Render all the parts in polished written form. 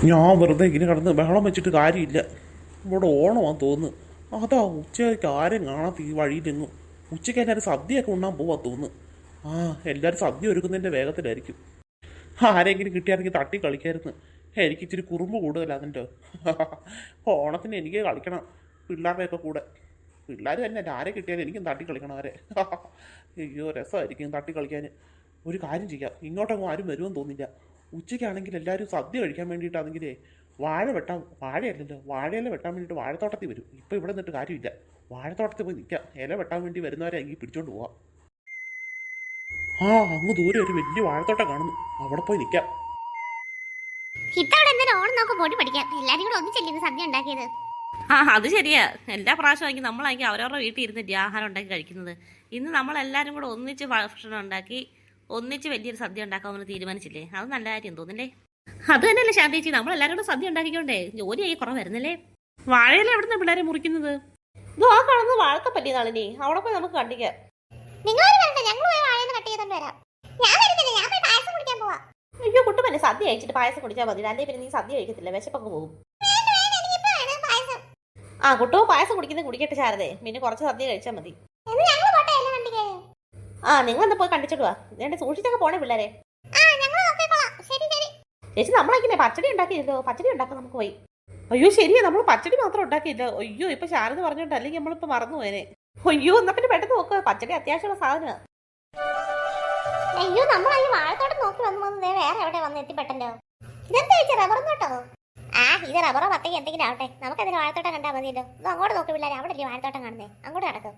ഞാൻ വെറുതെ ഇങ്ങനെ കിടന്ന് ബഹളം വെച്ചിട്ട് കാര്യമില്ല. ഇവിടെ ഓണമാണെന്ന് തോന്നുന്നു. അതാ ഉച്ചയ്ക്ക് ആരും കാണാത്ത ഈ വഴിയിലെങ്ങും. ഉച്ചയ്ക്ക് എല്ലാവരും സദ്യയൊക്കെ ഉണ്ണാൻ പോവാൻ തോന്നുന്നു. ആ, എല്ലാവരും സദ്യ ഒരുക്കുന്നതിൻ്റെ വേഗത്തിലായിരിക്കും. ആരെങ്കിലും കിട്ടിയാണെങ്കിൽ തട്ടി കളിക്കായിരുന്നു. എനിക്ക് ഇച്ചിരി കുറുമ്പ് കൂടുതലാണ് അതിൻ്റെ. ഓണത്തിന് എനിക്ക് കളിക്കണം പിള്ളേരുടെയൊക്കെ കൂടെ. പിള്ളേർ തന്നെ ആരെ കിട്ടിയാലും എനിക്കും തട്ടി കളിക്കണം അവരെ. അയ്യോ, രസമായിരിക്കും തട്ടി കളിക്കാൻ. ഒരു കാര്യം ചെയ്യാം, ഇങ്ങോട്ടൊന്നും ആരും വരുമെന്ന് തോന്നില്ല. ഉച്ചയ്ക്കാണെങ്കിൽ എല്ലാവരും സദ്യ കഴിക്കാൻ വേണ്ടിയിട്ടാണെങ്കിലേ വാഴയല്ലല്ലോ, വാഴയില വെട്ടാൻ വേണ്ടിയിട്ട് വാഴത്തോട്ടത്തിൽ വരും. ഇപ്പം ഇവിടെ നിന്നിട്ട് കാര്യമില്ല, വാഴത്തോട്ടത്തിൽ പോയി നിൽക്കാം. ഇല വെട്ടാൻ വേണ്ടി വരുന്നവരെ എങ്കിൽ പിടിച്ചോണ്ട് പോവാം. ആ, അങ്ങ് ദൂരെ ഒരു വലിയ വാഴത്തോട്ടം കാണുന്നു, അവിടെ പോയി നിൽക്കാം. ആ, അത് ശരിയാ. എല്ലാ പ്രാവശ്യമായിരിക്കും നമ്മളായിരിക്കും അവരവരുടെ വീട്ടിൽ ഇരുന്നിട്ട് ആഹാരം ഉണ്ടാക്കി കഴിക്കുന്നത്. ഇന്ന് നമ്മളെല്ലാവരും കൂടെ ഒന്നിച്ച് ഭക്ഷണം ഉണ്ടാക്കി ഒന്നിച്ച് വലിയൊരു സദ്യ ഉണ്ടാക്കാമെന്ന് തീരുമാനിച്ചില്ലേ? അത് നല്ല കാര്യം തോന്നില്ലേ? അത് തന്നെയല്ലേ ശാന്തേച്ചി, നമ്മളെല്ലാവരും കൂടെ സദ്യ ഉണ്ടാക്കിക്കൊണ്ടേ ജോലിയായി കുറവ് വരുന്നില്ലേ? വാഴയില എവിടുന്ന പിള്ളേരെ മുറിക്കുന്നത്? ഇത് ആ കാണുന്നത് വാഴത്തെ പറ്റിയതാളിനി. അവിടെ പോയി നമുക്ക് കണ്ടിക്കാം. അയ്യോ കുട്ടുമല്ലേ, സദ്യ കഴിച്ചിട്ട് പായസം കുടിച്ചാൽ മതി. അല്ലേ പിന്നെ നീ സദ്യ കഴിക്കത്തില്ല, വിശപ്പൊക്കെ പോകും. ആ, കുട്ടോ പായസം കുടിക്കുന്നത് കുടിക്കട്ടെ ശാരദേ, പിന്നെ കുറച്ച് സദ്യ കഴിച്ചാൽ മതി. ആ, നിങ്ങൾ എന്താ പോയി കണ്ടിച്ചിട്ട് വാ. ഞാൻ സൂക്ഷിച്ചൊക്കെ പോണേ പിള്ളേരെ. ചേച്ചി നമ്മളാക്കില്ലേ പച്ചടി ഉണ്ടാക്കിയല്ലോ, പച്ചടി ഉണ്ടാക്കാം നമുക്ക് പോയി. അയ്യോ ശരിയാ, നമ്മൾ പച്ചടി മാത്രം ഉണ്ടാക്കിയില്ല. അയ്യോ ഇപ്പൊ ശാരദ പറഞ്ഞോണ്ട് അല്ലെങ്കിൽ നമ്മളിപ്പോ മറന്നു പോയനെ. അയ്യോ എന്നാ പിന്നെ പെട്ടെന്ന് നോക്കുക, പച്ചടി അത്യാവശ്യമുള്ള സാധനമാണ്. അയ്യോ, നമ്മൾ ഈ വാഴത്തോട്ടം നോക്കി വന്നു വേറെ എവിടെ വന്ന് എത്തിപ്പെട്ടല്ലോ. ഇതെന്താ ചേച്ചി, റബ്ബർ തോട്ടോ? ആ, ഇത് റബ്ബറോ പത്തേക്ക് എന്തെങ്കിലും ആവട്ടെ, നമുക്കതിന് വാഴത്തോട്ടം കണ്ടാൽ മതിയല്ലോ. ഇത് അങ്ങോട്ട് നോക്കി പിള്ളേരെ, അവിടെ അല്ലേ വാഴത്തോട്ടം കാണുന്നേ, അങ്ങോട്ട് നടക്കും.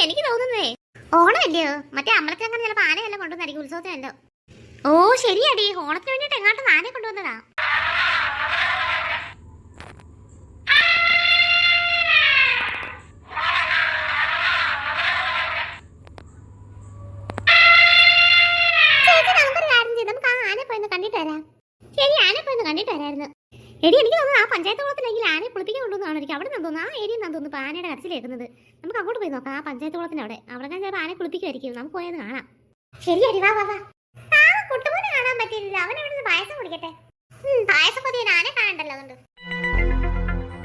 എനിക്ക് തോന്നുന്നേ ഓണമല്ലയോ, മറ്റേ അമ്പലത്തിൽ അങ്ങനെ ചിലപ്പോൾ ആനയെല്ലാം കൊണ്ടുവന്നായിരിക്കും, ഉത്സവത്തിനല്ലോ. ഓ ശരിയാടി, ഓണത്തിന് വേണ്ടിയിട്ട് എങ്ങാട്ടും ആനയെ കൊണ്ടുവന്നതാ. നമുക്ക് ആ ആനയെ പോയിന്ന് കണ്ടിട്ട് വരാം. ശരി, ആനയെ പോയിന്ന് കണ്ടിട്ട് വരായിരുന്നു. എടി എനിക്ക് തോന്നുന്നു ആ പഞ്ചായത്ത് കുളത്തിലെങ്കിൽ ആനയെ കുളിപ്പിക്കാൻ കൊണ്ടുവന്നായിരിക്കും. അവിടെ നിന്ന് തോന്നുന്നു, ആ ഏരിയ നിന്നാണ് തോന്നുന്നു ഇപ്പൊ ആനയുടെ കരച്ചിൽ കേൾക്കുന്നത്. നമുക്ക് അങ്ങോട്ട് പോയി നോക്കാം, ആ പഞ്ചായത്ത് കുളത്തിന് അവിടെ ഞാൻ ചിലപ്പോൾ ആനയെ കുളിപ്പിക്കുമായിരിക്കും. നമുക്ക് പോയത് കാണാം. ശരി അടി, വാ വാ വാ. കുട്ടുമോനെ കാണാൻ പറ്റിയില്ല, അവൻ എവിടെ പായസം കുടിക്കട്ടെ. പായസം പതിയെ ആനെ കാണണ്ടല്ലോ. അതുകൊണ്ട്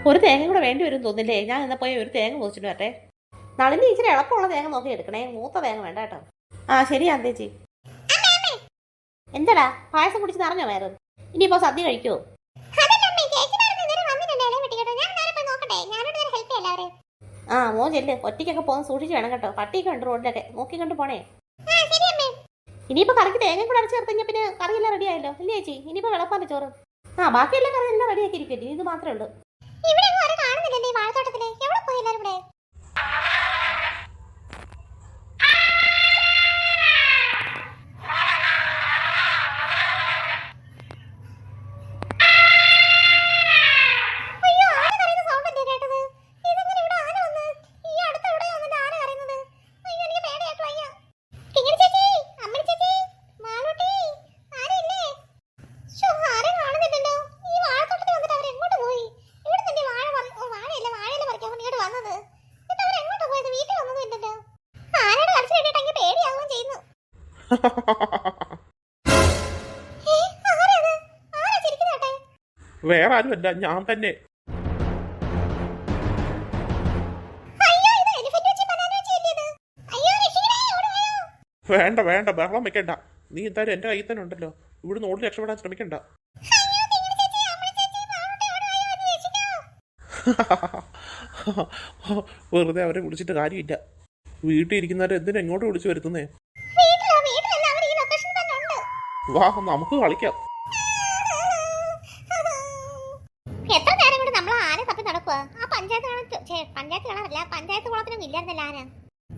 ഒരു തേങ്ങ കൂടെ വേണ്ടി വരും തോന്നില്ലേ? ഞാൻ എന്നാ പോയി ഒരു തേങ്ങ മുറിച്ചിട്ട് വരട്ടെ. നളിനി ഇച്ചിരി എളുപ്പമുള്ള തേങ്ങ നോക്കി എടുക്കണേ, മൂത്ത തേങ്ങ വേണ്ട കേട്ടോ. ആ ശരി അന്തേച്ചി. എന്താടാ പായസം കുടിച്ച് നിറഞ്ഞോ വേറെ? ഇനിയിപ്പോ സദ്യ കഴിക്കുവോ? ആ മോൻ ചെല്ല്, ഒറ്റയ്ക്കൊക്കെ പോകുന്ന സൂക്ഷിച്ച് വേണം കേട്ടോ. പട്ടിയൊക്കെ ഉണ്ട് റോഡിലൊക്കെ, നോക്കി കണ്ട് പോണേ. ഇനിയിപ്പോ കറിക്ക് തേങ്ങ കൂടെ അരച്ച് ചേർത്ത് പിന്നെ കറിയെല്ലാം റെഡി ആയല്ലോ അല്ലേ ചേച്ചി? ഇനിയിപ്പോ വെള്ളപ്പാന്റെ ചോറ്. ആ ബാക്കിയെല്ലാം കറി എല്ലാം റെഡി ആക്കിയിരിക്കും, ഇത് മാത്രമേ ഉള്ളൂ. വേറെ ആരുമല്ല, ഞാൻ തന്നെ. വേണ്ട വേണ്ട, ബഹളം വെക്കണ്ട. നീ എന്തായാലും എന്റെ കയ്യിൽ തന്നെ ഉണ്ടല്ലോ, ഇവിടുന്ന് ഓടി രക്ഷപ്പെടാൻ ശ്രമിക്കണ്ട. വെറുതെ അവരെ വിളിച്ചിട്ട് കാര്യമില്ല. വീട്ടിൽ ഇരിക്കുന്നവരെ എന്തിനാ ഇങ്ങോട്ട് വിളിച്ചു വരുത്തുന്നേ? വാ, നമുക്ക് കളിക്കാം. എത്ര നേരം കൊണ്ട് നമ്മൾ ആന തപ്പി നടക്കുക? ആ പഞ്ചായത്ത് കുളത്തിനൊന്നും ഇല്ലായിരുന്നല്ലോ ആന.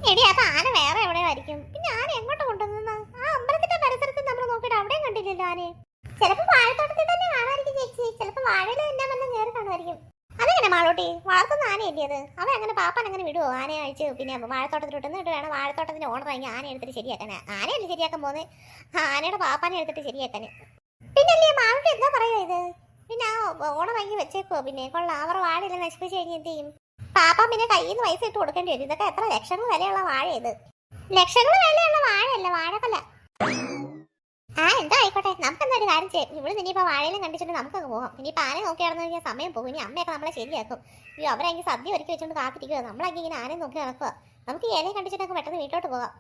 എടി അപ്പൊ ആന വേറെ എവിടെയോ ആയിരിക്കും. പിന്നെ ആന എങ്ങോട്ട് കൊണ്ടുവന്ന? ആ അമ്പലത്തിന്റെ പരിസരത്ത് നമ്മൾ നോക്കിയിട്ട് അവിടെയും കണ്ടില്ലല്ലോ ആനയെ. ചിലപ്പോ വാഴത്തോട്ടത്തിൽ തന്നെ കാണാമായിരിക്കും ചേച്ചി, ചിലപ്പോ വാഴയിൽ തന്നെ വന്ന് നേരെ കാണുമായിരിക്കും. അതെങ്ങനെ മാളോട്ടി വളർത്തുന്ന ആനയല്ലേ അത്? അവൻ അങ്ങനെ പാപ്പാൻ അങ്ങനെ വിടുവോ? ആനയെ അഴിച്ച് പിന്നെ വാഴത്തോട്ടത്തിലോട്ട് എന്നിട്ട് വേണം വാഴത്തോട്ടത്തിന്റെ ഓണർ വാങ്ങി ആന എടുത്തിട്ട് ശരിയാക്കാൻ. ആനയല്ലേ ശരിയാക്കാൻ പോകുന്നത്, ആനയുടെ പാപ്പാനെ എടുത്തിട്ട് ശരിയാക്കാൻ. പിന്നല്ലേ മാളോട്ടി എന്താ പറയുക ഇത്? പിന്നെ ആ ഓണർ വാങ്ങി വെച്ചേക്കോ? പിന്നെ കൊള്ളാം, അവർ വാഴയെല്ലാം നശിപ്പിച്ച് കഴിഞ്ഞ് എന്ത് ചെയ്യും? പാപ്പ പിന്നെ കയ്യിൽ നിന്ന് പൈസ ഇട്ട് കൊടുക്കേണ്ടി വരും. ഇതൊക്കെ എത്ര ലക്ഷങ്ങൾ വിലയുള്ള വാഴ ഇത്? ലക്ഷങ്ങൾ വിലയുള്ള വാഴയല്ല, വാഴക്കല്ല. ആ എന്താ ആയിക്കോട്ടെ, നമുക്ക് എന്താ ഒരു കാര്യം ചെയ്യാം. ഇവിടെ ഇനിയിപ്പോ വാഴയിലും കണ്ടിച്ചിട്ട് നമുക്കങ്ങ് പോകാം. ഇനിയിപ്പോൾ ആന നോക്കിയാണെന്ന് കഴിഞ്ഞാൽ സമയം പോകും. ഇനി അമ്മയൊക്കെ നമ്മളെ ശരിയാക്കും. അയ്യോ അവരെങ്കിൽ സദ്യ ഒരുക്കി വെച്ചോണ്ട് കാത്തിരിക്കുക, നമ്മളെങ്കിൽ ഇങ്ങനെ ആനയെ നോക്കി നടക്കുക. നമുക്ക് ഈ ഇലയെ കണ്ടിച്ചിട്ടൊക്കെ പെട്ടെന്ന് വീട്ടോട്ട് പോകാം.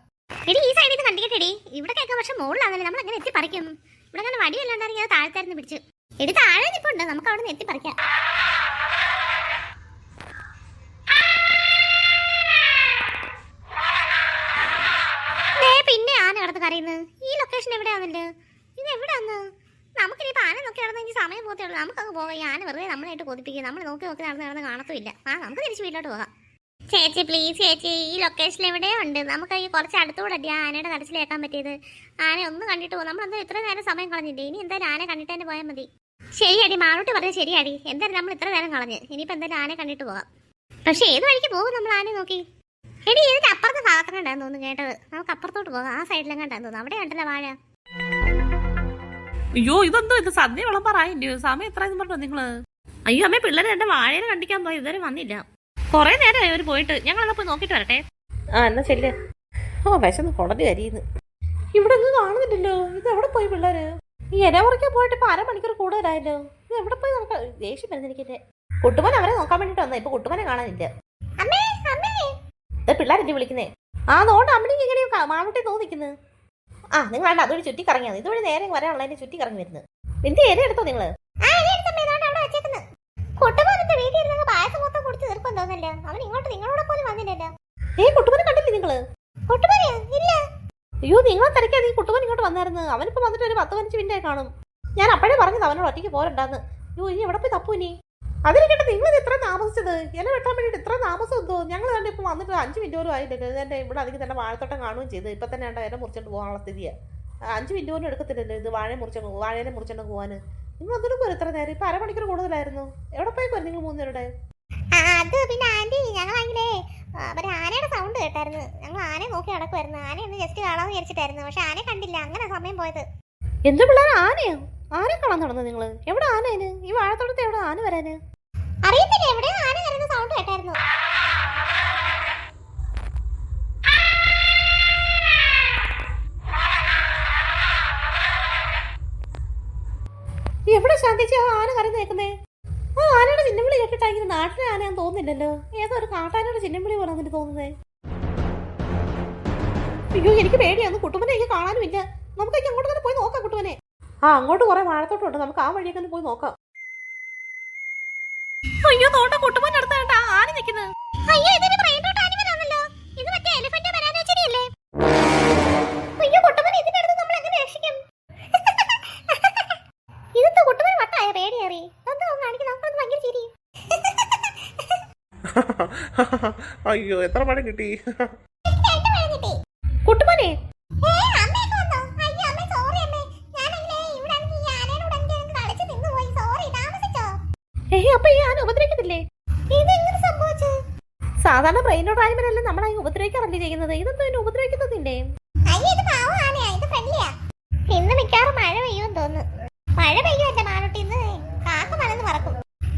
എടി ഈ സൈഡിൽ നിന്ന് കണ്ടിട്ടേടി, ഇവിടെ കേൾക്കാൻ പക്ഷെ മുകളിലാണല്ലേ, നമ്മൾ അങ്ങനെ എത്തി പറിക്കും. ഇവിടെ അങ്ങനെ വടിയല്ലാണ്ടാണെങ്കിൽ അത് താഴ്ത്തായിരുന്നു പിടിച്ച്. എടി താഴെ നിൽപ്പുണ്ട്, നമുക്ക് അവിടെ നിന്ന് എത്തി പറിക്കാം. പിന്നെ ആന കിടന്ന് കരയുന്നത് ഈ ലൊക്കേഷൻ എവിടെയാണല്ലോ? ഇത് എവിടെയാന്ന്? നമുക്കിനിപ്പോൾ ആന നോക്കി നടന്നെങ്കിൽ സമയം പോകത്തേ ഉള്ളൂ. നമുക്കങ്ങ് പോകാം. ഈ ആന വെറുതെ നമ്മളായിട്ട് കൊതിപ്പിക്കുക. നമ്മൾ നോക്കി നടന്ന് കാണത്തുമില്ല. നമുക്ക് തിരിച്ച് വീട്ടിലോട്ട് പോകാം. ചേച്ചി പ്ലീസ് ചേച്ചി, ഈ ലൊക്കേഷൻ എവിടെയോ ഉണ്ട്. നമുക്ക് ഈ കുറച്ച് അടുത്തുകൂടെ അല്ലേ ആനയുടെ കരച്ചിലേക്കാൻ പറ്റിയത്? ആന ഒന്ന് കണ്ടിട്ട് പോകും. നമ്മളെന്താ ഇത്ര നേരം സമയം കളഞ്ഞില്ലേ? ഇനി എന്തായാലും ആന കണ്ടിട്ട് തന്നെ പോയാൽ മതി. ശരിയാടി, മാളോട്ട് പറഞ്ഞത് ശരിയാടി. എന്തായാലും നമ്മൾ ഇത്ര നേരം കളഞ്ഞ് ഇനിയിപ്പോൾ എന്തായാലും ആന കണ്ടിട്ട് പോകാം. പക്ഷെ ഏത് വഴിക്ക് പോകും നമ്മൾ ആന നോക്കി? എടി ഇതിന്റെ അപ്പുറത്തെ ഭാഗത്തുണ്ടാന്ന് തോന്നുന്നു കേട്ടത്. നമുക്ക് അപ്പുറത്തോട്ട് പോകാം. ആ സൈഡിലെങ്ങാണ്ടാന്ന് തോന്നുന്നു. അവിടെ കണ്ടല്ലോ വാഴ. അയ്യോ ഇതെന്തോ ഇത് സദ്യ വിളമ്പാറായില്ലയോ? സമയം എത്രയെന്ന് പറഞ്ഞു നിങ്ങള്? അയ്യോ അമ്മേ, പിള്ളേരെ എന്റെ വാഴയെ കണ്ടിക്കാൻ പോയി, ഇതുവരെ വന്നില്ല. കുറെ നേരമായി അവർ പോയിട്ട്. ഞങ്ങളെന്നാ പോയി നോക്കിട്ട് വരട്ടെ. ആ എന്നാ ചെല്ല്. വിശന്ന് കുടല് കരിയുന്നു. ഇവിടെ ഒന്നും കാണുന്നില്ലല്ലോ. ഇത് എവിടെ പോയി പിള്ളേര്? ഈ ഇല പറിക്കാൻ പോയിട്ട് ഇപ്പൊ അരമണിക്കൂർ കൂടുതലായല്ലോ. ഇത് എവിടെ പോയി? നമുക്ക് ദേഷ്യം വരുന്ന എനിക്കില്ലേ. കുട്ടുമോൻ അവരെ നോക്കാൻ വേണ്ടിട്ട് വന്നാ. ഇപ്പൊ കുട്ടുമോനെ കാണാനില്ല. പിള്ളേരെന്നെ വിളിക്കുന്നേ. ആ നോണ്ട് അമ്മണിക്ക് എങ്ങനെയും മാളൂട്ടി തോന്നിക്കുന്നത്. ആ നിങ്ങൾ വേണ്ട, അതൊരു ചുറ്റി കറങ്ങിയാണ്. ഇതുവഴി നേരെ വരാനുള്ളതിന്റെ ചുറ്റി കറങ്ങി വരുന്നത്. എന്ത് ഇല എടുത്തോ നിങ്ങള്? കുട്ടുമോനെ കണ്ടില്ലേ നിങ്ങള്? അയ്യോ നിങ്ങളെ തിരക്കാതെ ഈ കുട്ടുമോൻ ഇങ്ങോട്ട് വന്നായിരുന്നു. അവനിപ്പോ വന്നിട്ട് ഒരു 10-15 മിനിറ്റായി കാണും. ഞാൻ അപ്പോഴേ പറഞ്ഞത് അവനോട് ഒറ്റയ്ക്ക് പോരണ്ടാന്ന്. അയ്യോ ഇനി എവിടെ പോയി തപ്പു ഇനി? അതിരിക്കട്ടെ, നിങ്ങൾ ഇത്ര താമസിച്ചത് ഇല വെട്ടാൻ വേണ്ടിയിട്ട് ഇത്ര താമസം എന്തോ? ഞങ്ങൾ കണ്ട് ഇപ്പം വന്നിട്ട് 5 മിനിറ്റ് പോലും ആയില്ലല്ലോ. എൻ്റെ ഇവിടെ അധികം തന്നെ വാഴത്തോട്ടം കാണുകയും ചെയ്ത് ഇപ്പം തന്നെ വേണ്ട ഇല മുറിച്ചോണ്ട് പോകാനുള്ള സ്ഥിതിയാണ്. 5 മിനിറ്റ് പോലും എടുക്കത്തില്ലല്ലോ ഇത് വാഴയെ മുറിച്ചോണ്ട് പോകാൻ. നിങ്ങൾ അതിനും പോലും ഇത്ര നേരം? ഇപ്പം അരമണിക്കൂർ കൂടുതലായിരുന്നു. എവിടെ പോയിക്കോ നിങ്ങൾ 3 പേരുടെ? അത് പിന്നെ ആന്റി ഞങ്ങളാണെങ്കിലേ ആനയുടെ സൗണ്ട് കേട്ടായിരുന്നു. ഞങ്ങൾ ആനയെ നോക്കി നടക്കുമായിരുന്നു. ആന ഒന്ന് ജസ്റ്റ് കാണാമെന്ന് വിചാരിച്ചിട്ടായിരുന്നു. പക്ഷെ ആനയെ കണ്ടില്ല, അങ്ങനെ സമയം പോയത്. എന്ത് പിള്ളേർ ആനയോ? ആനെ കാണാൻ നടന്നത് നിങ്ങൾ? എവിടെ ആനേന്? ഈ വാഴത്തോട്ടത്തെ എവിടെ ആന വരാന്? അറിയത്തില്ല, എവിടെയോ ആന വരുന്ന സൗണ്ട് കേട്ടായിരുന്നു. എവിടെ ശാന്തിച്ച് ആ ആന കരന്ന് കേൾക്കുന്നേ? ആ ആനയുടെ ചിന്നംവിളി കേട്ടിട്ടാണെങ്കിൽ നാട്ടിലെ ആനയാന്ന് തോന്നുന്നില്ലല്ലോ. ഏതോ ഒരു കാട്ടാനയുടെ ചിന്നംവിളി പോലെ എന്നിട്ട് തോന്നുന്നേ. അയ്യോ എനിക്ക് പേടിയാന്ന്. കുട്ടുമനെ എനിക്ക് കാണാനും ഇല്ല. നമുക്ക് അങ്ങോട്ട് തന്നെ പോയി നോക്കാം കുട്ടുമനെ. ആ അങ്ങോട്ട് കുറെ വാഴത്തോട്ടുണ്ട്, നമുക്ക് ആ വഴിയൊക്കെ തന്നെ പോയി നോക്കാം. അയ്യോ നോട്ട കുട്ടുമോൻ അടുത്ത ആന നിൽക്കുന്നത്. അയ്യോ ഇതൊരു ബ്രെയിൻ ആനിമൽ ആണല്ലോ. ഇത് മറ്റേ എലിഫന്റ് ബനാനാച്ചെടിയല്ലേ? അയ്യോ കുട്ടുമനെ ഇതിന്റെ അടുത്ത് നമ്മൾ എങ്ങനെ രക്ഷിക്കും? ഇതെന്താ കുട്ടുമനെ വട്ടായ പേടിയേറി? എന്താ കാണിക്കുന്നത്? നമുക്കൊന്ന് ഭയങ്കര ചിരി. അയ്യോ എത്ര പഴം കിട്ടി? കുട്ടുമനെ അപ്പൊ ഈ ആന ഉപദ്രവിക്കത്തില്ലേ? സാധാരണ ബ്രെയിനോട് ആനിമലല്ലേ നമ്മളെ ഉപദ്രവിക്കാറല്ലേ ചെയ്യുന്നത്? ഇതെന്തോ എന്നെ ഉപദ്രവിക്കുന്നതില്ലേ? ഇന്ന് മിക്കവാറും മഴ പെയ്യുമെന്ന് തോന്നുന്നു. മഴ പെയ്യുമല്ല മാനോട്ടി, ഇന്ന് കാക്ക മലന്ന് മറക്കും.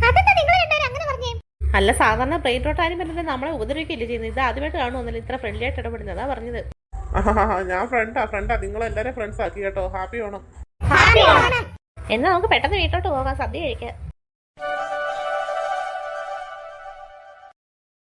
അതെന്താ നിങ്ങൾ രണ്ടുപേരും അങ്ങനെ പറഞ്ഞേ? അല്ല സാധാരണ ബ്രെയിനോട് ആനിമലല്ലേ നമ്മളെ ഉപദ്രവിക്കല്ലേ ചെയ്യുന്നത്? ഇത് ആദ്യമായിട്ട് കാണുമെന്നല്ലേ ഇത്ര ഫ്രണ്ട്ലി ആയിട്ട് ഇടപെടുന്നത്? അതാ പറഞ്ഞത്. ഞാൻ ഫ്രണ്ടാ. നിങ്ങളെല്ലാരും ഫ്രണ്ട്സ് ആക്കി കേട്ടോ. ഹാപ്പി ഓണം. എന്നാ നമുക്ക് പെട്ടെന്ന് വീട്ടോട്ട് പോകാം, സദ്യ കഴിക്കാം.